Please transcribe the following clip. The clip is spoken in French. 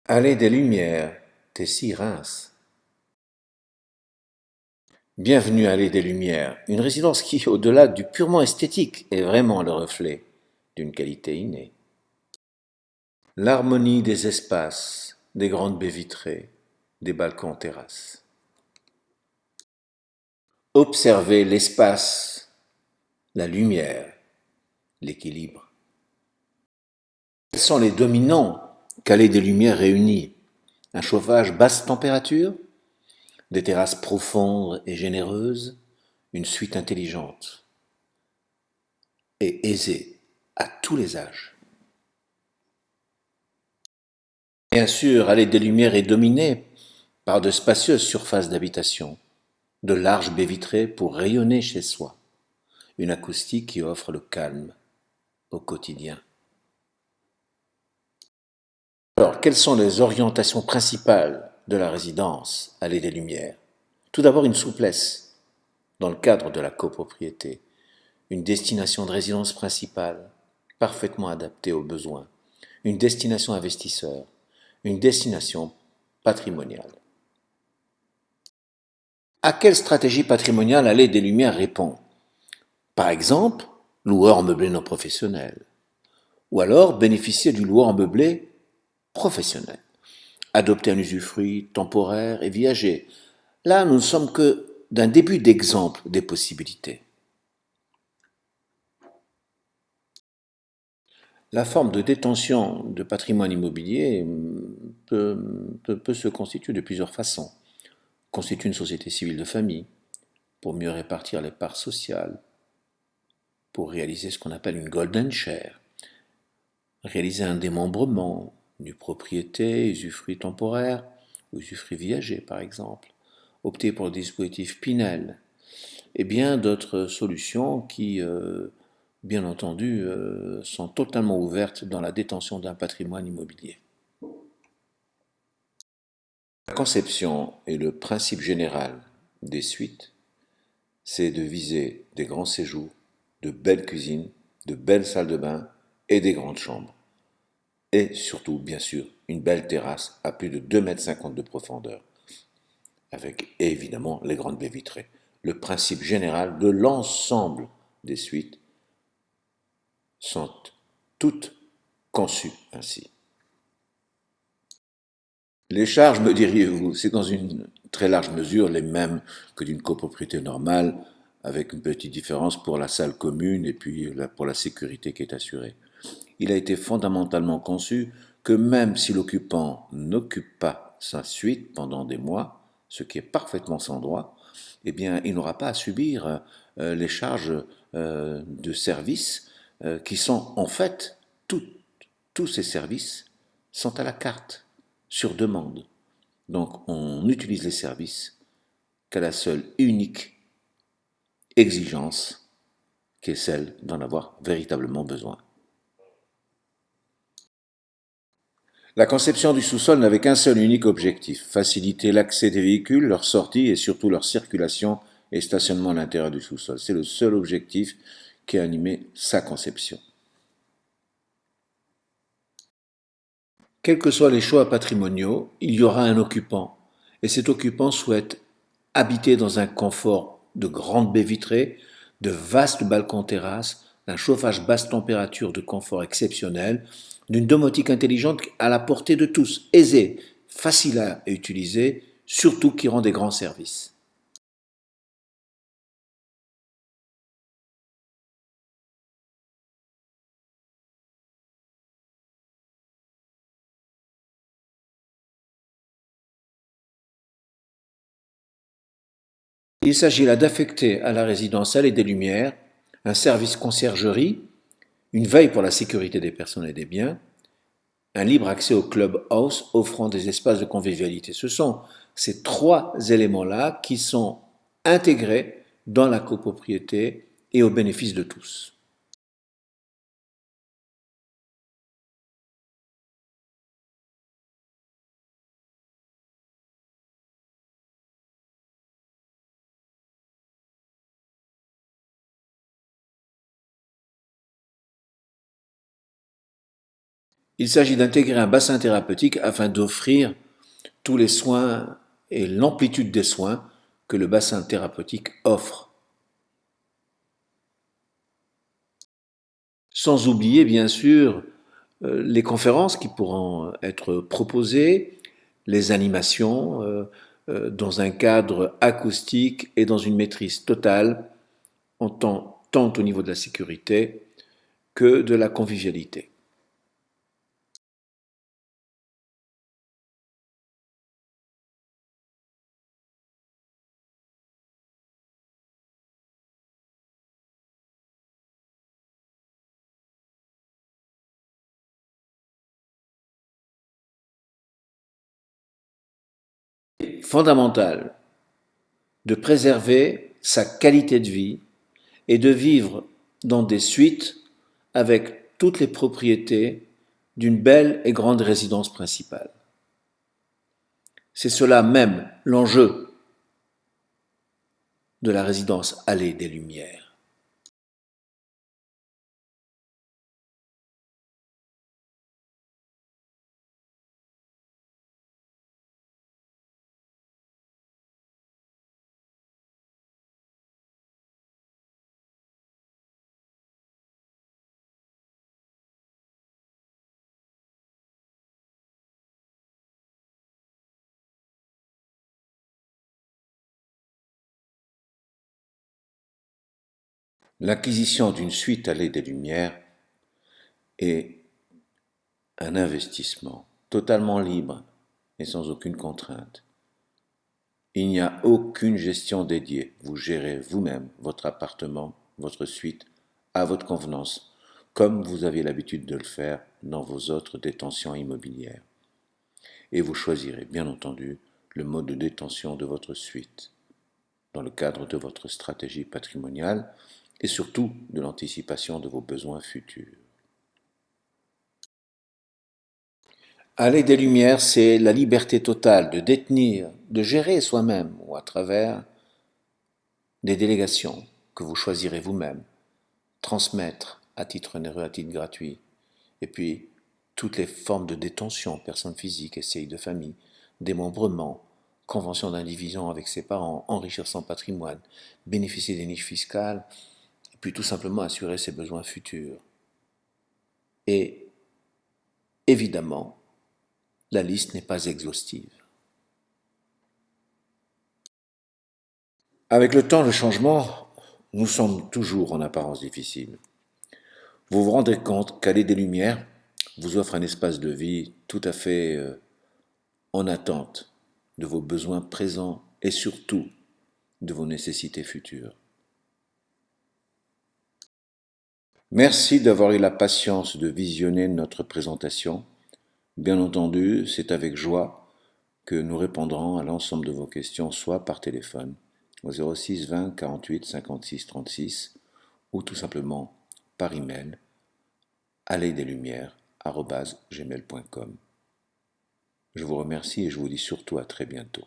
Allée des Lumières, Tessy-Reims. Bienvenue à Allée des Lumières, une résidence qui, au-delà du purement esthétique, est vraiment le reflet d'une qualité innée. L'harmonie des espaces, des grandes baies vitrées, des balcons terrasses. Observez l'espace, la lumière, l'équilibre. Quels sont les dominants qu'Allée des Lumières réunit? Un chauffage basse température, des terrasses profondes et généreuses, une suite intelligente et aisée à tous les âges. Bien sûr, Allée des Lumières est dominée par de spacieuses surfaces d'habitation, de larges baies vitrées pour rayonner chez soi, une acoustique qui offre le calme au quotidien. Alors, quelles sont les orientations principales de la résidence Allée des Lumières? Tout d'abord, une souplesse dans le cadre de la copropriété, une destination de résidence principale parfaitement adaptée aux besoins, une destination investisseur, une destination patrimoniale. À quelle stratégie patrimoniale Allée des Lumières répond? Par exemple, loueur en meublé non professionnel, ou alors bénéficier du loueur en meublé professionnel, adopter un usufruit temporaire et viager. Là, nous ne sommes que d'un début d'exemple des possibilités. La forme de détention de patrimoine immobilier peut se constituer de plusieurs façons. Constituer une société civile de famille pour mieux répartir les parts sociales, pour réaliser ce qu'on appelle une golden share, réaliser un démembrement, une propriété, usufruit temporaire, ou usufruit viager par exemple, opter pour le dispositif Pinel, et bien d'autres solutions qui, bien entendu, sont totalement ouvertes dans la détention d'un patrimoine immobilier. La conception et le principe général des suites, c'est de viser des grands séjours, de belles cuisines, de belles salles de bain et des grandes chambres. Et surtout, bien sûr, une belle terrasse à plus de 2,50 m de profondeur, avec évidemment les grandes baies vitrées. Le principe général de l'ensemble des suites sont toutes conçues ainsi. Les charges, me diriez-vous, c'est dans une très large mesure les mêmes que d'une copropriété normale, avec une petite différence pour la salle commune et puis pour la sécurité qui est assurée. Il a été fondamentalement conçu que même si l'occupant n'occupe pas sa suite pendant des mois, ce qui est parfaitement sans droit, eh bien, il n'aura pas à subir les charges de services qui sont en fait tous ces services sont à la carte, sur demande. Donc, on utilise les services qu'à la seule et unique exigence qui est celle d'en avoir véritablement besoin. La conception du sous-sol n'avait qu'un seul unique objectif, faciliter l'accès des véhicules, leur sortie et surtout leur circulation et stationnement à l'intérieur du sous-sol. C'est le seul objectif qui a animé sa conception. Quels que soient les choix patrimoniaux, il y aura un occupant, et cet occupant souhaite habiter dans un confort de grandes baies vitrées, de vastes balcons terrasses, d'un chauffage basse température de confort exceptionnel, d'une domotique intelligente à la portée de tous, aisée, facile à utiliser, surtout qui rend des grands services. Il s'agit là d'affecter à la résidence Allée des Lumières un service conciergerie, une veille pour la sécurité des personnes et des biens, un libre accès au clubhouse offrant des espaces de convivialité. Ce sont ces trois éléments-là qui sont intégrés dans la copropriété et au bénéfice de tous. Il s'agit d'intégrer un bassin thérapeutique afin d'offrir tous les soins et l'amplitude des soins que le bassin thérapeutique offre. Sans oublier, bien sûr, les conférences qui pourront être proposées, les animations dans un cadre acoustique et dans une maîtrise totale, tant au niveau de la sécurité que de la convivialité. Fondamental de préserver sa qualité de vie et de vivre dans des suites avec toutes les propriétés d'une belle et grande résidence principale. C'est cela même l'enjeu de la résidence Allée des Lumières. L'acquisition d'une suite Allée des Lumières est un investissement totalement libre et sans aucune contrainte. Il n'y a aucune gestion dédiée. Vous gérez vous-même votre appartement, votre suite, à votre convenance, comme vous avez l'habitude de le faire dans vos autres détentions immobilières. Et vous choisirez, bien entendu, le mode de détention de votre suite, dans le cadre de votre stratégie patrimoniale et surtout de l'anticipation de vos besoins futurs. Allée des Lumières, c'est la liberté totale de détenir, de gérer soi-même ou à travers des délégations que vous choisirez vous-même, transmettre à titre onéreux, à titre gratuit, et puis toutes les formes de détention, personnes physiques, SCI de famille, démembrement, convention d'indivision avec ses parents, enrichir son patrimoine, bénéficier des niches fiscales, et puis tout simplement assurer ses besoins futurs. Et évidemment, la liste n'est pas exhaustive. Avec le temps, le changement nous semble toujours en apparence difficile. Vous vous rendrez compte qu'Allée des Lumières vous offre un espace de vie tout à fait en attente de vos besoins présents et surtout de vos nécessités futures. Merci d'avoir eu la patience de visionner notre présentation. Bien entendu, c'est avec joie que nous répondrons à l'ensemble de vos questions, soit par téléphone au 06 20 48 56 36 ou tout simplement par email alleiesdeslumières@gmail.com. Je vous remercie et je vous dis surtout à très bientôt.